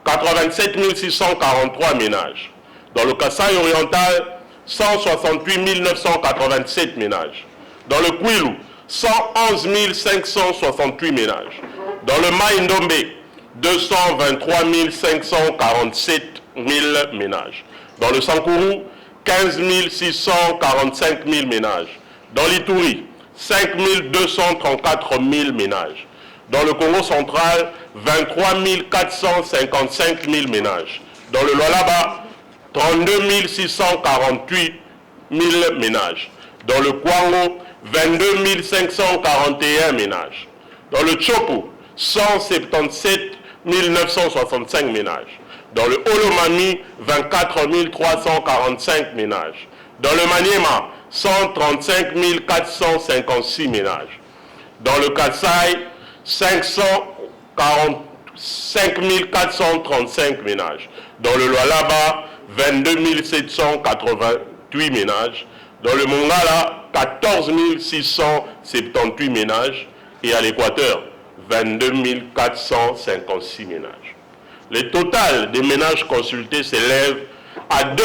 87 643 ménages. Dans le Kasaï oriental, 168 987 ménages. Dans le Kwilu, 111 568 ménages. Dans le Maïndombe, 223 547 ménages. Dans le Sankourou, 15 645 ménages. Dans l'Ituri, 5 234 ménages. Dans le Congo central, 23 455 ménages. Dans le Lualaba, 32 648 ménages. Dans le Kwango, 22 541 ménages. Dans le Chopo, 177 965 ménages. Dans le Olomami, 24 345 ménages. Dans le Maniema, 135 456 ménages. Dans le Kasaï, 545 435 ménages. Dans le Lualaba, 22 788 ménages. Dans le Mongala, 14 678 ménages. Et à l'Équateur, 22 456 ménages. Le total des ménages consultés s'élève à 2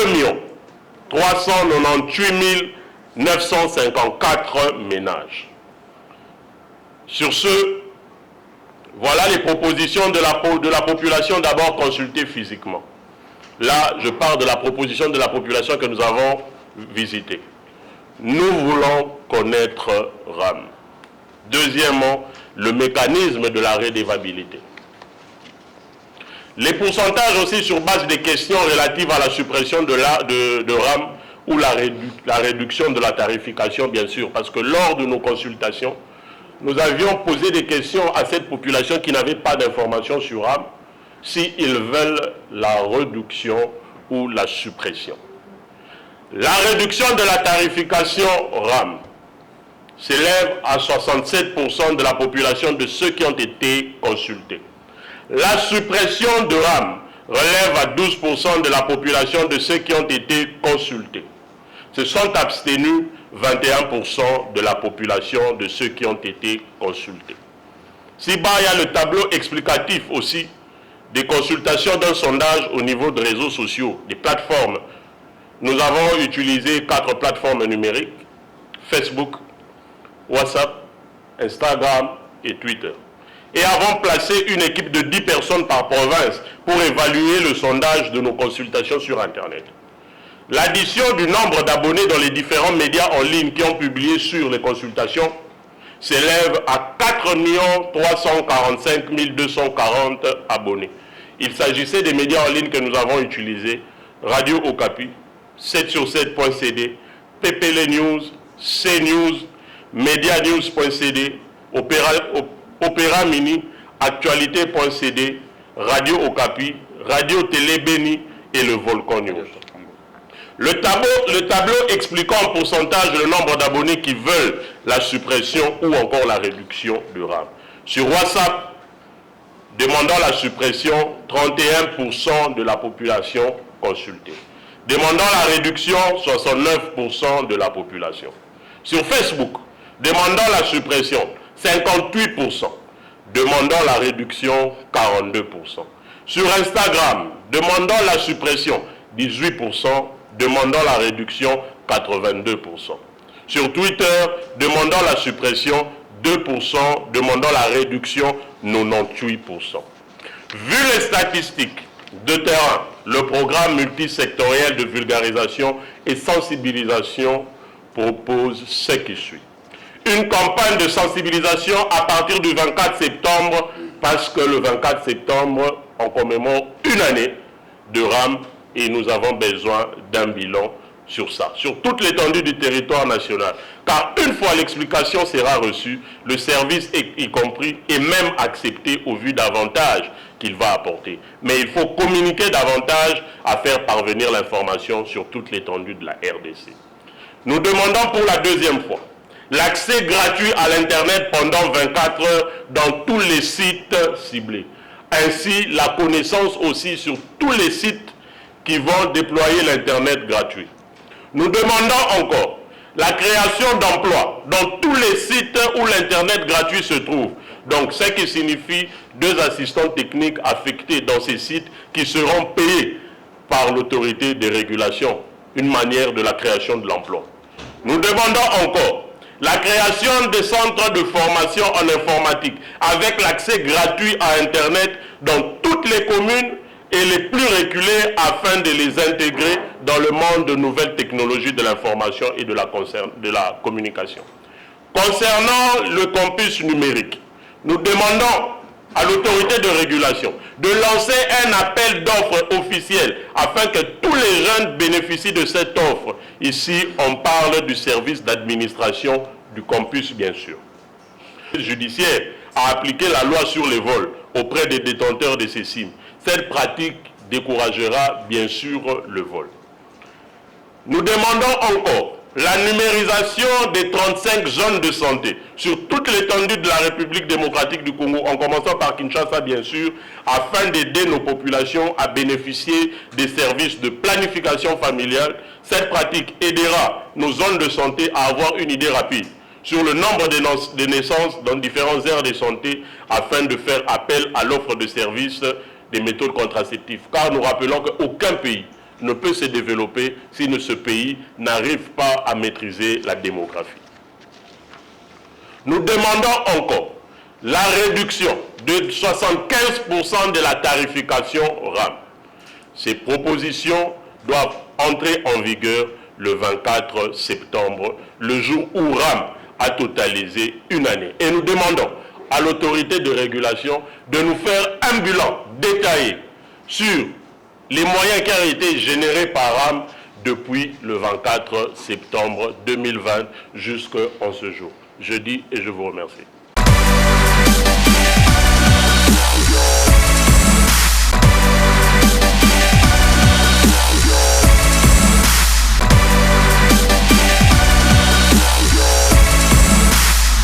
398 954 ménages. Sur ce, voilà les propositions de la population d'abord consultée physiquement. Là, je parle de la proposition de la population que nous avons visitée. Nous voulons connaître RAM. Deuxièmement, le mécanisme de la redevabilité. Les pourcentages aussi sur base des questions relatives à la suppression de RAM ou la réduction de la tarification, bien sûr, parce que lors de nos consultations, nous avions posé des questions à cette population qui n'avait pas d'informations sur RAM, s'ils veulent la réduction ou la suppression. La réduction de la tarification RAM s'élève à 67% de la population de ceux qui ont été consultés. La suppression de RAM relève à 12% de la population de ceux qui ont été consultés. Se sont abstenus 21% de la population de ceux qui ont été consultés. Si-bas, il y a le tableau explicatif aussi des consultations d'un sondage au niveau de réseaux sociaux, des plateformes. Nous avons utilisé 4 plateformes numériques, Facebook, WhatsApp, Instagram et Twitter. Et avons placé une équipe de 10 personnes par province pour évaluer le sondage de nos consultations sur Internet. L'addition du nombre d'abonnés dans les différents médias en ligne qui ont publié sur les consultations s'élève à 4 345 240 abonnés. Il s'agissait des médias en ligne que nous avons utilisés, Radio Okapi, 7sur7.cd, PPL News, CNews, Medianews.cd, Opéra Mini, Actualité.cd, Radio Okapi, Radio Télé Béni et le Volcan News. Le tableau expliquant en pourcentage le nombre d'abonnés qui veulent la suppression ou encore la réduction du RAM. Sur WhatsApp, demandant la suppression, 31% de la population consultée. Demandant la réduction, 69% de la population. Sur Facebook, demandant la suppression, 58%. Demandant la réduction, 42%. Sur Instagram, demandant la suppression, 18%. Demandant la réduction, 82%. Sur Twitter, demandant la suppression, 2%. Demandant la réduction, 98%. Vu les statistiques de terrain, le programme multisectoriel de vulgarisation et sensibilisation propose ce qui suit. Une campagne de sensibilisation à partir du 24 septembre, parce que le 24 septembre, on commémore une année de RAM et nous avons besoin d'un bilan sur ça, sur toute l'étendue du territoire national. Car une fois l'explication sera reçue, le service y compris est même accepté au vu d'avantages qu'il va apporter. Mais il faut communiquer davantage à faire parvenir l'information sur toute l'étendue de la RDC. Nous demandons pour la deuxième fois l'accès gratuit à l'Internet pendant 24 heures dans tous les sites ciblés. Ainsi, la connaissance aussi sur tous les sites qui vont déployer l'Internet gratuit. Nous demandons encore la création d'emplois dans tous les sites où l'Internet gratuit se trouve. Donc, ce qui signifie 2 assistants techniques affectés dans ces sites qui seront payés par l'autorité de régulation, une manière de la création de l'emploi. Nous demandons encore la création de centres de formation en informatique avec l'accès gratuit à Internet dans toutes les communes et les plus reculés afin de les intégrer dans le monde de nouvelles technologies de l'information et de la communication. Concernant le campus numérique, nous demandons à l'autorité de régulation de lancer un appel d'offres officiel afin que tous les jeunes bénéficient de cette offre. Ici, on parle du service d'administration du campus, bien sûr. Le judiciaire a appliqué la loi sur les vols auprès des détenteurs de ces SIM. Cette pratique découragera bien sûr le vol. Nous demandons encore la numérisation des 35 zones de santé sur toute l'étendue de la République démocratique du Congo, en commençant par Kinshasa bien sûr, afin d'aider nos populations à bénéficier des services de planification familiale. Cette pratique aidera nos zones de santé à avoir une idée rapide sur le nombre de naissances dans différentes aires de santé afin de faire appel à l'offre de services des méthodes contraceptives. Car nous rappelons qu'aucun pays ne peut se développer si ce pays n'arrive pas à maîtriser la démographie. Nous demandons encore la réduction de 75% de la tarification RAM. Ces propositions doivent entrer en vigueur le 24 septembre, le jour où RAM a totalisé une année. Et nous demandons à l'autorité de régulation de nous faire un bilan détaillé sur les moyens qui ont été générés par RAM depuis le 24 septembre 2020 jusqu'en ce jour. Je dis et je vous remercie.